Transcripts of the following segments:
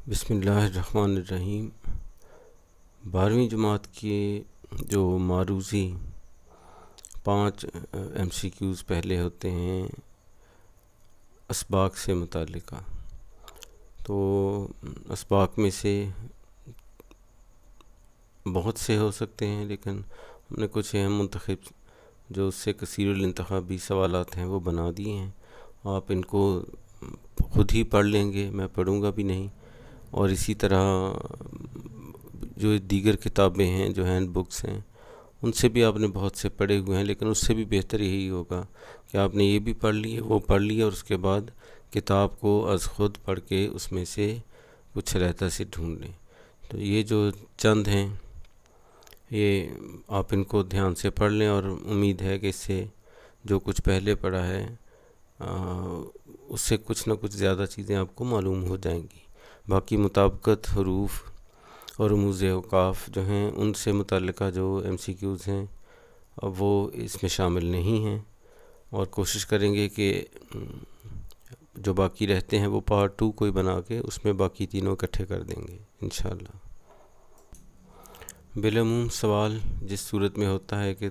بسم اللہ الرحمن الرحیم۔ 12ویں جماعت کے جو معروضی 5 MCQs پہلے ہوتے ہیں اسباق سے متعلقہ، تو اسباق میں سے بہت سے ہو سکتے ہیں، لیکن ہم نے کچھ اہم منتخب جو اس سے کثیر الانتخابی سوالات ہیں وہ بنا دیے ہیں۔ آپ ان کو خود ہی پڑھ لیں گے، میں پڑھوں گا بھی نہیں، اور اسی طرح جو دیگر کتابیں ہیں جو ہینڈ بکس ہیں ان سے بھی آپ نے بہت سے پڑھے ہوئے ہیں، لیکن اس سے بھی بہتر یہی ہوگا کہ آپ نے یہ بھی پڑھ لیے وہ پڑھ لیے اور اس کے بعد کتاب کو از خود پڑھ کے اس میں سے کچھ رہتا سے ڈھونڈ لیں۔ تو یہ جو چند ہیں یہ آپ ان کو دھیان سے پڑھ لیں، اور امید ہے کہ اس سے جو کچھ پہلے پڑھا ہے اس سے کچھ نہ کچھ زیادہ چیزیں آپ کو معلوم ہو جائیں گی۔ باقی مطابقت، حروف اور رموز اوقاف جو ہیں ان سے متعلقہ جو MCQs ہیں وہ اس میں شامل نہیں ہیں، اور کوشش کریں گے کہ جو باقی رہتے ہیں وہ پارٹ 2 کوئی بنا کے اس میں باقی تینوں اکٹھے کر دیں گے انشاءاللہ۔ بالعموم سوال جس صورت میں ہوتا ہے کہ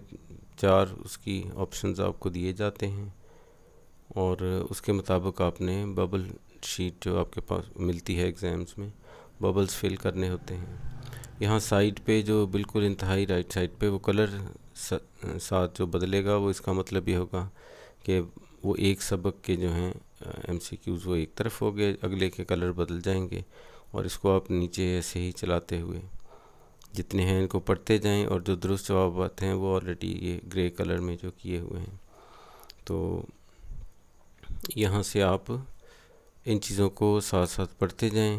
4 اس کی آپشنز آپ کو دیے جاتے ہیں، اور اس کے مطابق آپ نے ببل شیٹ جو آپ کے پاس ملتی ہے ایگزامز میں ببلز فل کرنے ہوتے ہیں۔ یہاں سائڈ پہ جو بالکل انتہائی رائٹ سائڈ پہ وہ کلر ساتھ جو بدلے گا، وہ اس کا مطلب یہ ہوگا کہ وہ ایک سبق کے جو ہیں MCQs وہ ایک طرف ہو گئے، اگلے کے کلر بدل جائیں گے، اور اس کو آپ نیچے ایسے ہی چلاتے ہوئے جتنے ہیں ان کو پڑھتے جائیں، اور جو درست جوابات ہیں وہ آلریڈی یہ گرے کلر میں جو کیے ہوئے ہیں، تو یہاں سے آپ ان چیزوں کو ساتھ ساتھ پڑھتے جائیں،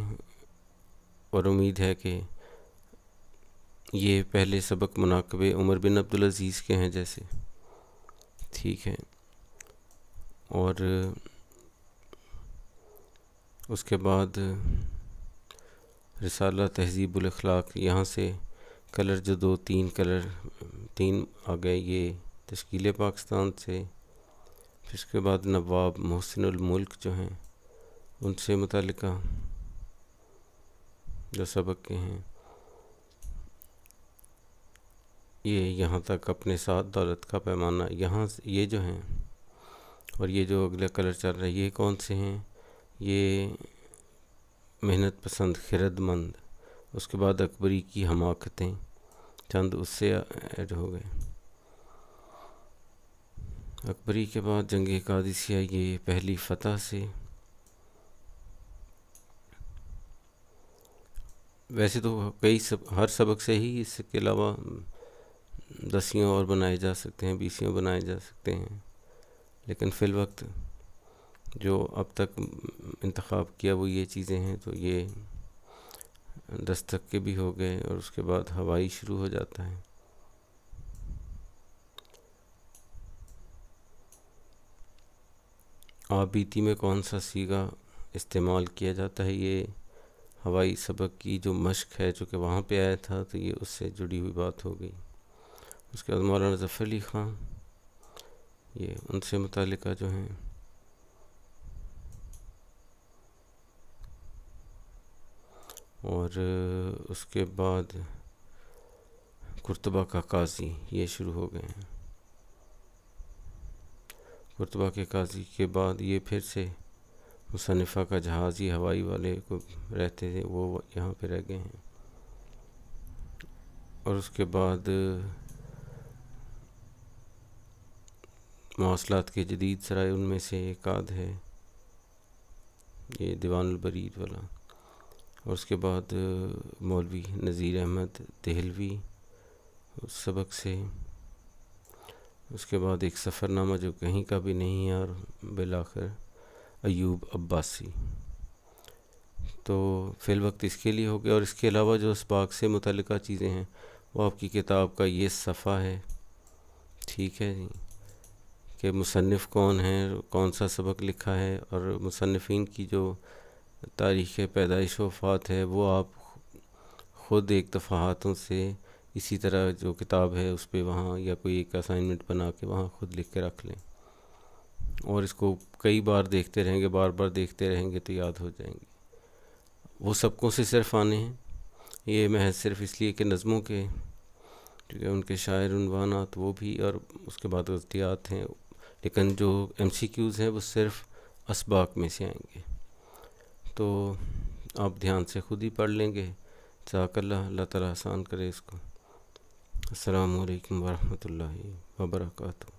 اور امید ہے کہ یہ پہلے سبق مناقب عمر بن عبدالعزیز کے ہیں جیسے، ٹھیک ہے۔ اور اس کے بعد رسالہ تہذیب الاخلاق، یہاں سے کلر جو 2-3 کلر 3 آ گئے یہ تشکیل پاکستان سے، پھر اس کے بعد نواب محسن الملک جو ہیں ان سے متعلقہ جو سبق کے ہیں، یہ یہاں تک اپنے ساتھ دولت کا پیمانہ، یہاں یہ جو ہیں، اور یہ جو اگلا کلر چل رہا ہے یہ کون سے ہیں؟ یہ محنت پسند، خرد مند، اس کے بعد اکبری کی حماقتیں چند اس سے ایڈ ہو گئے، اکبری کے بعد جنگ قادسیہ یہ پہلی فتح سے۔ ویسے تو ہر سبق سے ہی اس کے علاوہ 10 اور بنائے جا سکتے ہیں، 20 بنائے جا سکتے ہیں، لیکن فی الوقت جو اب تک انتخاب کیا وہ یہ چیزیں ہیں، تو یہ 10 تک کے بھی ہو گئے، اور اس کے بعد ہوائی شروع ہو جاتا ہے۔ آبیتی میں کون سا صیغہ استعمال کیا جاتا ہے؟ یہ ہوائی سبق کی جو مشق ہے چونکہ وہاں پہ آیا تھا تو یہ اس سے جڑی ہوئی بات ہو گئی۔ اس کے بعد مولانا ظفر علی خان، یہ ان سے متعلقہ جو ہیں، اور اس کے بعد قرطبہ کا قاضی یہ شروع ہو گئے ہیں۔ قرطبہ کے قاضی کے بعد یہ پھر سے مصنفہ کا جہازی ہوائی والے کو رہتے تھے وہ یہاں پہ رہ گئے ہیں، اور اس کے بعد مواصلات کے جدید سرائے ان میں سے ایک آدھ ہے یہ دیوان البرید والا، اور اس کے بعد مولوی نذیر احمد دہلوی اس سبق سے، اس کے بعد ایک سفر نامہ جو کہیں کا بھی نہیں ہے، اور بالآخر ایوب عباسی۔ تو فی الوقت اس کے لیے ہو گیا، اور اس کے علاوہ جو اسباق سے متعلقہ چیزیں ہیں وہ آپ کی کتاب کا یہ صفحہ ہے، ٹھیک ہے جی، کہ مصنف کون ہے، کون سا سبق لکھا ہے، اور مصنفین کی جو تاریخ پیدائش و وفات ہے وہ آپ خود ایک دفعہ ہاتھوں سے اسی طرح جو کتاب ہے اس پہ وہاں یا کوئی ایک اسائنمنٹ بنا کے وہاں خود لکھ کے رکھ لیں، اور اس کو کئی بار دیکھتے رہیں گے، بار بار دیکھتے رہیں گے تو یاد ہو جائیں گے۔ وہ سبقوں سے صرف آنے ہیں، یہ محض صرف اس لیے کہ نظموں کے کیونکہ ان کے شاعر عنوانات وہ بھی، اور اس کے بعد غزلیات ہیں، لیکن جو ایم سی کیوز ہیں وہ صرف اسباق میں سے آئیں گے. تو آپ دھیان سے خود ہی پڑھ لیں گے. جزاک اللہ، اللہ تعالیٰ آسان کرے اس کو. السلام علیکم ورحمۃ اللہ وبرکاتہ.